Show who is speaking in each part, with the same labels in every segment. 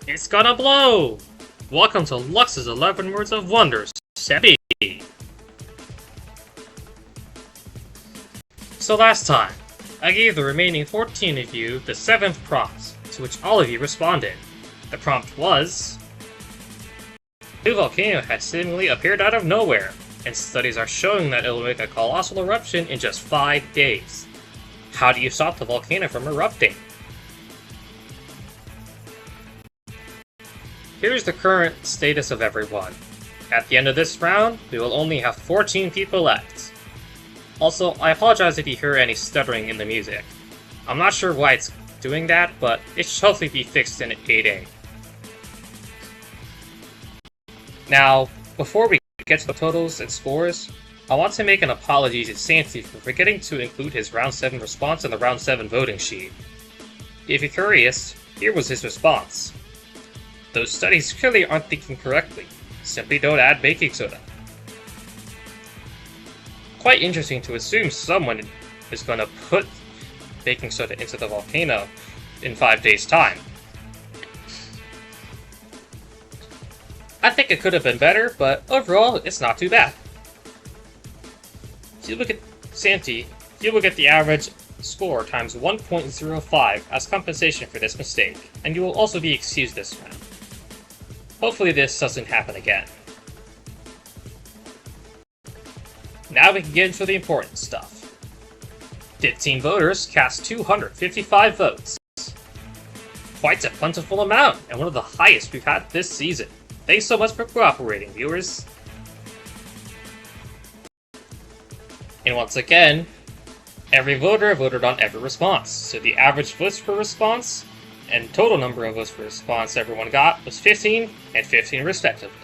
Speaker 1: It's gonna blow! Welcome to Lux's 11 Words of Wonders, Sebi. So last time, I gave the remaining 14 of you the 7th prompt, to which all of you responded. The prompt was... A new volcano has seemingly appeared out of nowhere, and studies are showing that it will make a colossal eruption in just 5 days. How do you stop the volcano from erupting? Here's the current status of everyone. At the end of this round, we will only have 14 people left. Also, I apologize if you hear any stuttering in the music. I'm not sure why it's doing that, but it should hopefully be fixed in 8A. Now, before we get to the totals and scores, I want to make an apology to Santi for forgetting to include his Round 7 response in the Round 7 voting sheet. If you're curious, here was his response. Those studies clearly aren't thinking correctly. Simply don't add baking soda. Quite interesting to assume someone is going to put baking soda into the volcano in 5 days' time. I think it could have been better, but overall, it's not too bad. If you look at Santi, you will get the average score times 1.05 as compensation for this mistake, and you will also be excused this round. Hopefully this doesn't happen again. Now we can get into the important stuff. 15 voters cast 255 votes. Quite a plentiful amount, and one of the highest we've had this season. Thanks so much for cooperating, viewers. And once again, every voter voted on every response, so the average votes per response and total number of votes per response everyone got was 15 and 15 respectively.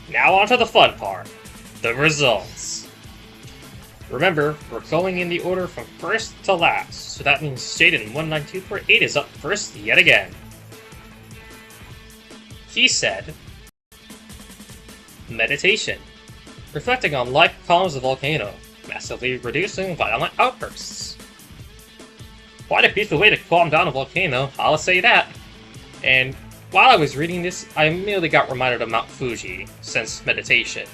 Speaker 1: Now on to the fun part, the results. Remember, we're going in the order from first to last, so that means Jaden 19248 is up first yet again. He said, meditation. Reflecting on life calms the volcano, massively reducing violent outbursts. Quite a peaceful way to calm down a volcano, I'll say that. And while I was reading this, I immediately got reminded of Mount Fuji, since meditation.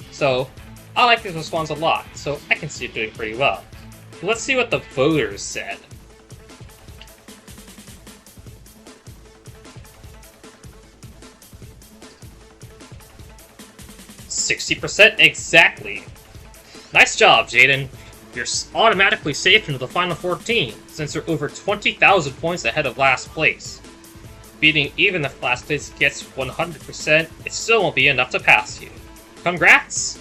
Speaker 1: So, I like this response a lot, so I can see it doing pretty well. Let's see what the voters said. %60 exactly. Nice job, Jaden. You're automatically safe into the final 14, since you're over 20,000 points ahead of last place. Beating even if last place gets 100%, it still won't be enough to pass you. Congrats!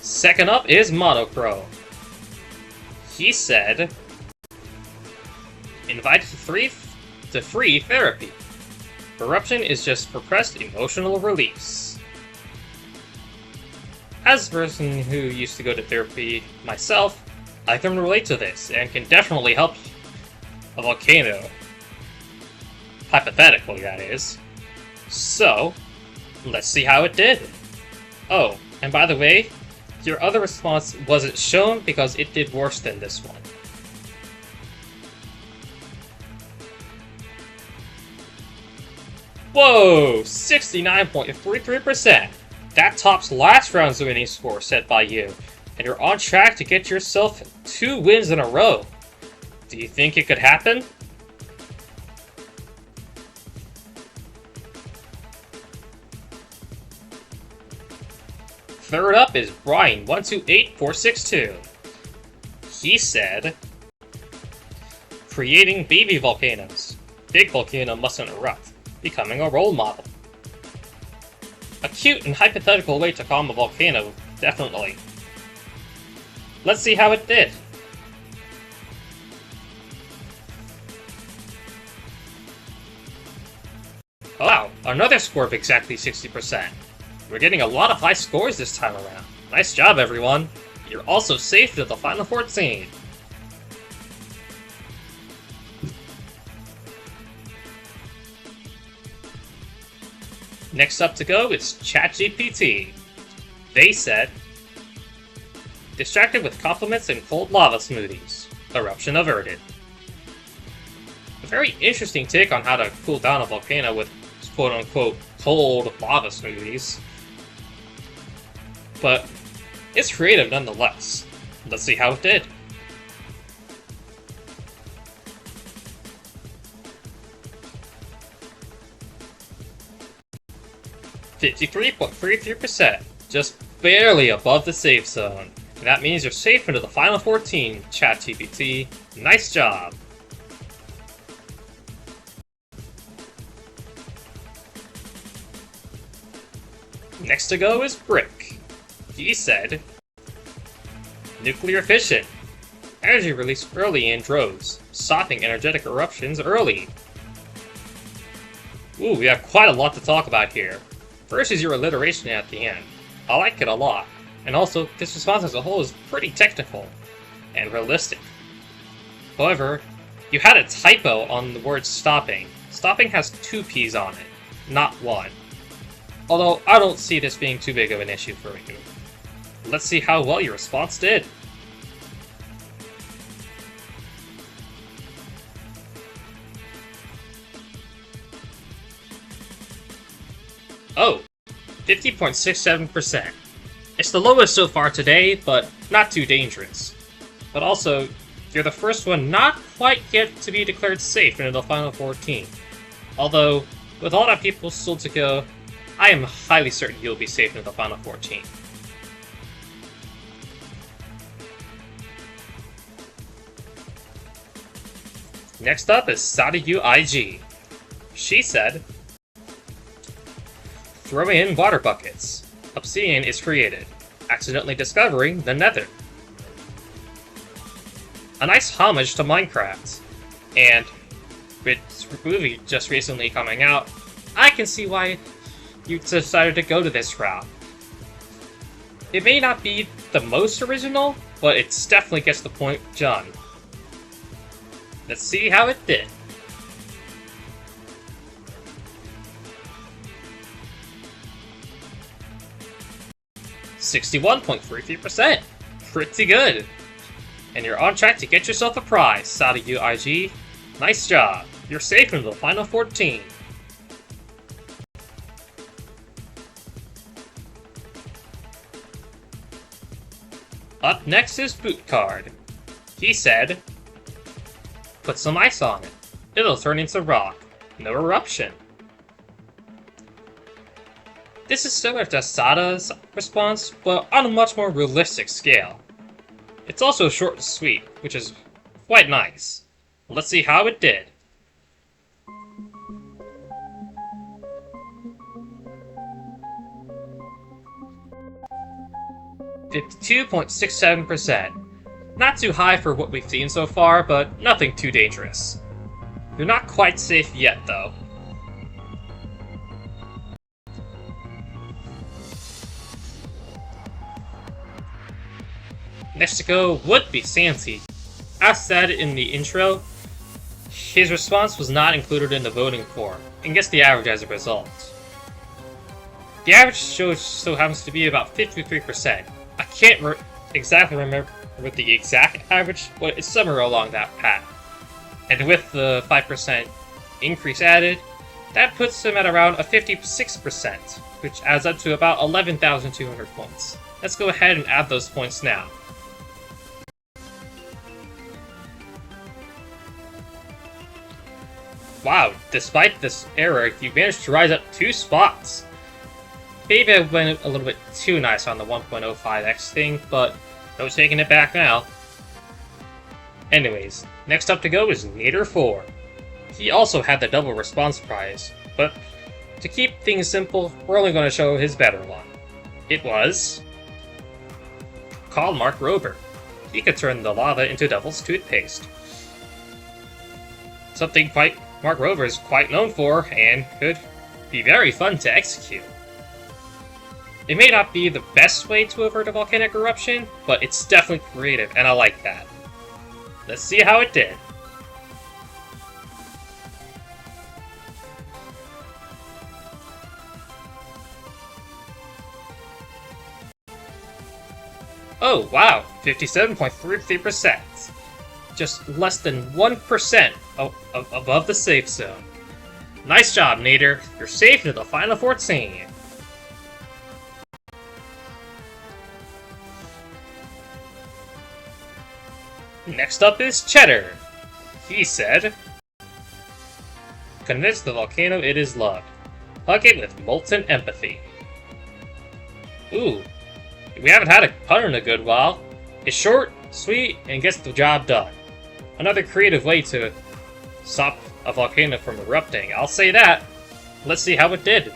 Speaker 1: Second up is Monochrome. He said, invited to free therapy. Eruption is just repressed emotional release. As a person who used to go to therapy myself, I can relate to this and can definitely help a volcano. Hypothetically, that is. So, let's see how it did. Oh, and by the way, your other response wasn't shown because it did worse than this one. Whoa! 69.33%! That tops last round's winning score set by you, and you're on track to get yourself 2 wins in a row. Do you think it could happen? Third up is Brian128462. He said, creating baby volcanoes. Big volcano mustn't erupt, becoming a role model. A cute and hypothetical way to calm a volcano, definitely. Let's see how it did. Wow, another score of exactly 60%. We're getting a lot of high scores this time around. Nice job, everyone. You're also safe to the final 14. Next up to go is ChatGPT. They said, distracted with compliments and cold lava smoothies. Eruption averted. A very interesting take on how to cool down a volcano with quote-unquote cold lava smoothies. But it's creative nonetheless. Let's see how it did. "53.33%, just barely above the safe zone. And that means you're safe into the final 14, ChatGPT. Nice job." Next to go is Brick. He said, nuclear fission. Energy released early in droves, stopping energetic eruptions early. Ooh, we have quite a lot to talk about here. First is your alliteration at the end. I like it a lot. And also, this response as a whole is pretty technical and realistic. However, you had a typo on the word stopping. Stopping has 2 P's on it, not 1. Although, I don't see this being too big of an issue for you. Let's see how well your response did. Oh, 50.67%. It's the lowest so far today, but not too dangerous. But also, you're the first one not quite yet to be declared safe into the final 14. Although, with a lot of people still to go, I am highly certain you'll be safe into the final 14. Next up is SadaUIG. She said, throw in water buckets. Obsidian is created, accidentally discovering the Nether. A nice homage to Minecraft. And with this movie just recently coming out, I can see why you decided to go to this route. It may not be the most original, but it definitely gets the point done. Let's see how it did. "61.33%. Pretty good. And you're on track to get yourself a prize, SadaUIG. Nice job. You're safe into the final 14. Up next is Bootcard. He said, put some ice on it. It'll turn into rock. No eruption. This is similar to Sada's response, but on a much more realistic scale. It's also short and sweet, which is quite nice. Let's see how it did. "52.67%. Not too high for what we've seen so far, but nothing too dangerous. You're not quite safe yet, though. Next to go would be Santi. As said in the intro, his response was not included in the voting form, and gets the average as a result. The average so happens to be about 53%. I can't exactly remember what the exact average, but it's somewhere along that path. And with the 5% increase added, that puts him at around a 56%, which adds up to about 11,200 points. Let's go ahead and add those points now. Wow, despite this error, you managed to rise up 2 spots. Maybe I went a little bit too nice on the 1.05x thing, but no taking it back now. Anyways, next up to go is Nader4. He also had the double response prize, but to keep things simple, we're only going to show his better one. It was... call Mark Rober. He could turn the lava into devil's toothpaste. Something Mark Rober is quite known for, and could be very fun to execute. It may not be the best way to avert a volcanic eruption, but it's definitely creative, and I like that. Let's see how it did. Oh, wow, 57.33%. Just less than 1% above the safe zone. Nice job, Nader. You're safe to the final 14. Next up is Cheddar. He said, "Convince the volcano it is loved. Hug it with molten empathy." Ooh, we haven't had a pun in a good while. It's short, sweet, and gets the job done. Another creative way to stop a volcano from erupting, I'll say that. Let's see how it did.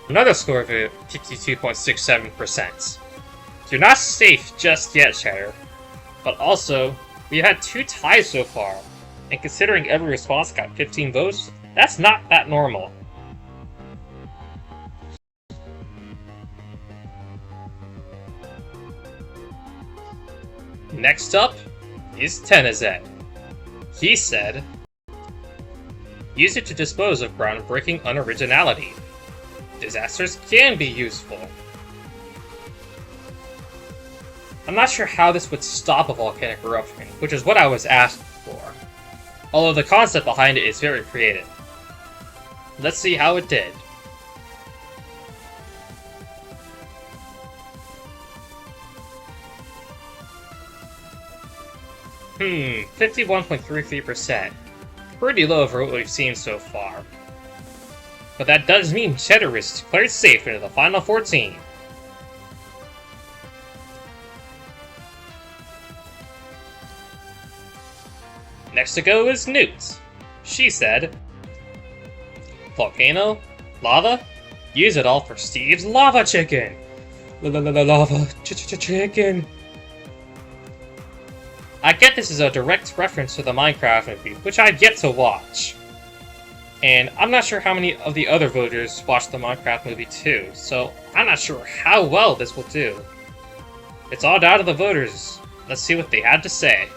Speaker 1: Another score of 52.67%. You're not safe just yet, Cheddar. But also, we had 2 ties so far, and considering every response got 15 votes, that's not that normal. Next up is Tenazet. He said, "Use it to dispose of groundbreaking unoriginality. Disasters can be useful." I'm not sure how this would stop a volcanic eruption, which is what I was asked for. Although the concept behind it is very creative. Let's see how it did. 51.33%. Pretty low for what we've seen so far. But that does mean Cheddar is declared safe into the final 14. Next to go is Newt. She said, "Volcano? Lava? Use it all for Steve's lava chicken! Lava chicken!" I get this is a direct reference to the Minecraft movie, which I've yet to watch. And I'm not sure how many of the other voters watched the Minecraft movie too, so I'm not sure how well this will do. It's all down to the voters. Let's see what they had to say.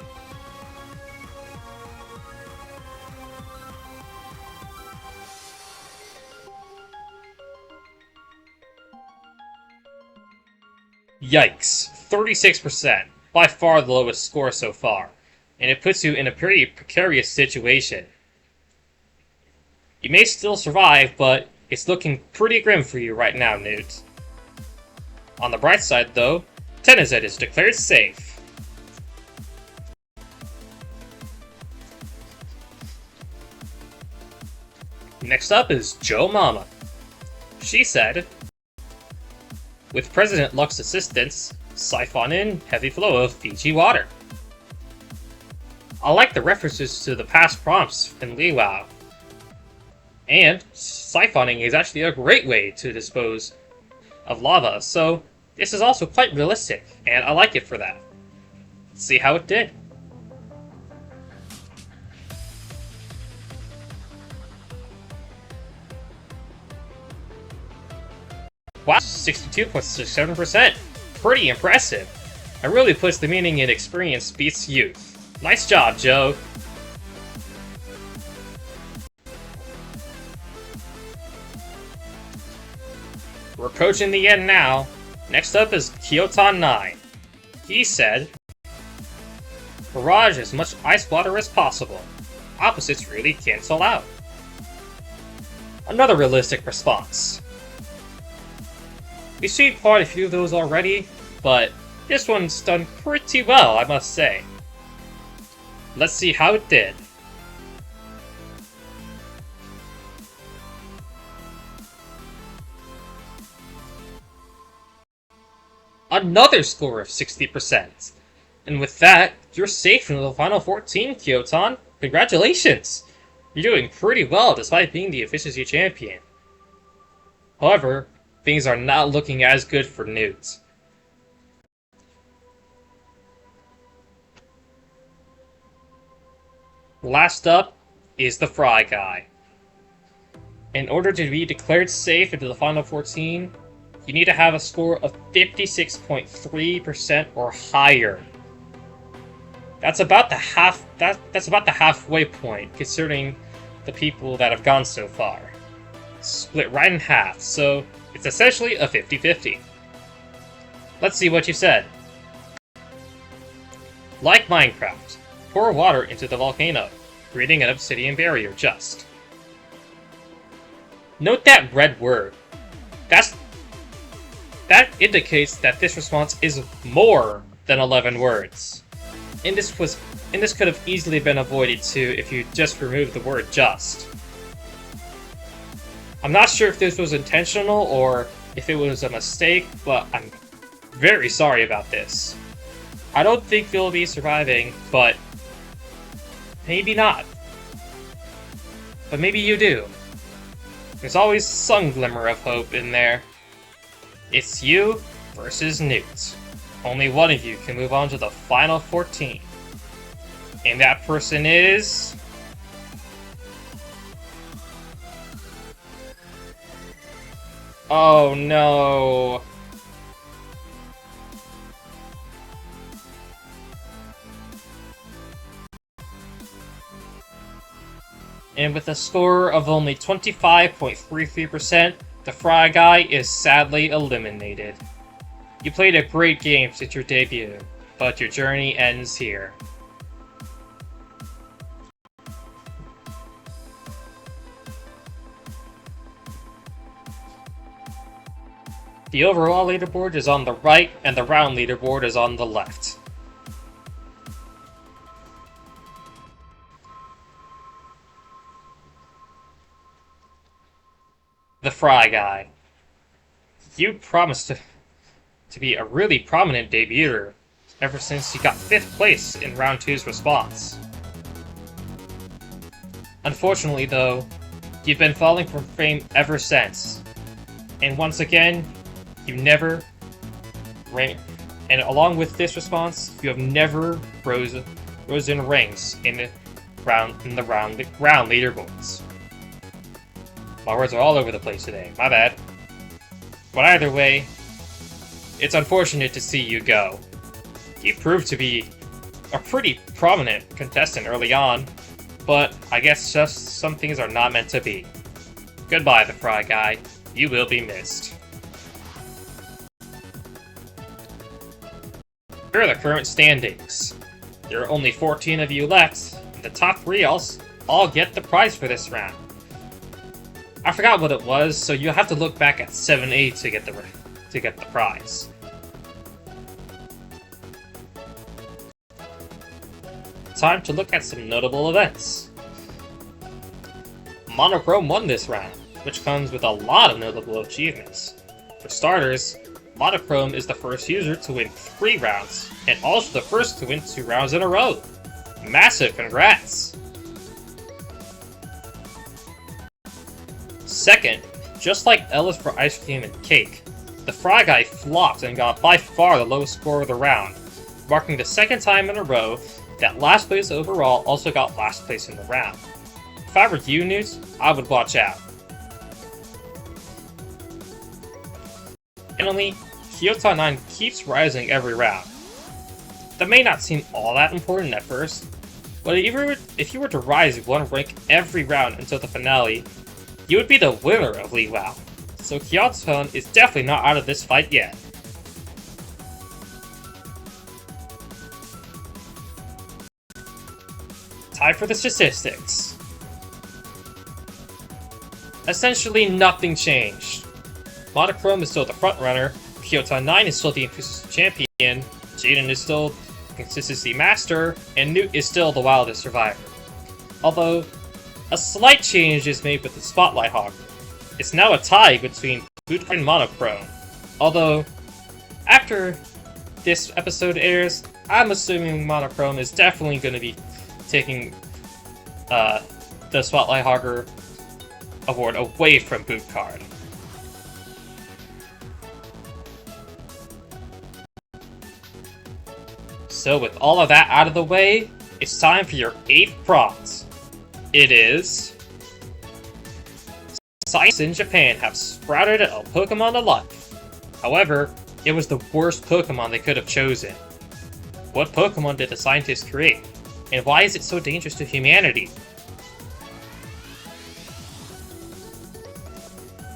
Speaker 1: Yikes, 36%, by far the lowest score so far, and it puts you in a pretty precarious situation. You may still survive, but it's looking pretty grim for you right now, Newt. On the bright side, though, Tenazet is declared safe. Next up is Joe Mama. She said, "With President Luck's assistance, siphon in heavy flow of Fiji water." I like the references to the past prompts in LEWOW. And siphoning is actually a great way to dispose of lava, so this is also quite realistic, and I like it for that. Let's see how it did. Wow, 62.67%. Pretty impressive. It really puts the meaning in experience beats youth. Nice job, Joe. We're approaching the end now. Next up is Kyoton9. He said, "Barrage as much ice water as possible. Opposites really cancel out." Another realistic response. We've seen quite a few of those already, but this one's done pretty well, I must say. Let's see how it did. Another score of 60%. And with that, you're safe into the final 14, Kyoton. Congratulations! You're doing pretty well despite being the efficiency champion. However, things are not looking as good for Newt. Last up is the Fry Guy. In order to be declared safe into the final 14, you need to have a score of 56.3% or higher. That's about the halfway point, considering the people that have gone so far. Split right in half, so it's essentially a 50-50. Let's see what you said. Like Minecraft, pour water into the volcano, creating an obsidian barrier just. Note that red word. That indicates that this response is more than 11 words. And this could have easily been avoided too if you just removed the word just. I'm not sure if this was intentional or if it was a mistake, but I'm very sorry about this. I don't think you'll be surviving, but maybe not. But maybe you do. There's always some glimmer of hope in there. It's you versus Newt. Only one of you can move on to the final 14. And that person is... Oh no. And with a score of only 25.33%, the Fry Guy is sadly eliminated. You played a great game since your debut, but your journey ends here. The overall leaderboard is on the right, and the round leaderboard is on the left. The Fry Guy. You promised to be a really prominent debuter ever since you got 5th place in round 2's response. Unfortunately though, you've been falling from fame ever since. And once again, you never rank, and along with this response, you have never rose in ranks in the round leaderboards. My words are all over the place today, my bad. But either way, it's unfortunate to see you go. You proved to be a pretty prominent contestant early on, but I guess just some things are not meant to be. Goodbye, the Fry Guy. You will be missed. Here are the current standings. There are only 14 of you left, and the top 3 all get the prize for this round. I forgot what it was, so you'll have to look back at 7A to get the prize. Time to look at some notable events. Monochrome won this round, which comes with a lot of notable achievements. For starters, Monochrome is the first user to win 3 rounds, and also the first to win 2 rounds in a row. Massive congrats! Second, just like Ellis for ice cream and cake, the Fry Guy flopped and got by far the lowest score of the round, marking the 2nd time in a row that last place overall also got last place in the round. If I were you, Newt, I would watch out. Finally, Kyoto 9 keeps rising every round. That may not seem all that important at first, but if you were to rise 1 rank every round until the finale, you would be the winner of LEWOW, so Kyoto is definitely not out of this fight yet. Time for the statistics. Essentially nothing changed. Monochrome is still the frontrunner, Kyoto 9 is still the inconsistent champion, Jaden is still the consistency master, and Newt is still the wildest survivor. Although, a slight change is made with the Spotlight Hog. It's now a tie between Bootcard and Monochrome. Although, after this episode airs, I'm assuming Monochrome is definitely going to be taking the Spotlight Hogger award away from Bootcard. So with all of that out of the way, it's time for your 8th prompt. It is... Scientists in Japan have sprouted a Pokemon to life. However, it was the worst Pokemon they could have chosen. What Pokemon did the scientists create? And why is it so dangerous to humanity?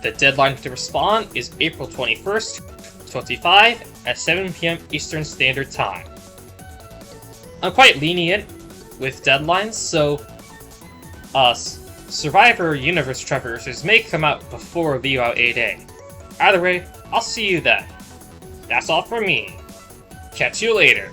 Speaker 1: The deadline to respond is April 21st, 25 at 7 PM Eastern Standard Time. I'm quite lenient with deadlines, so Survivor Universe Traversers may come out before LEWOW 8A. Either way, I'll see you then. That's all from me. Catch you later.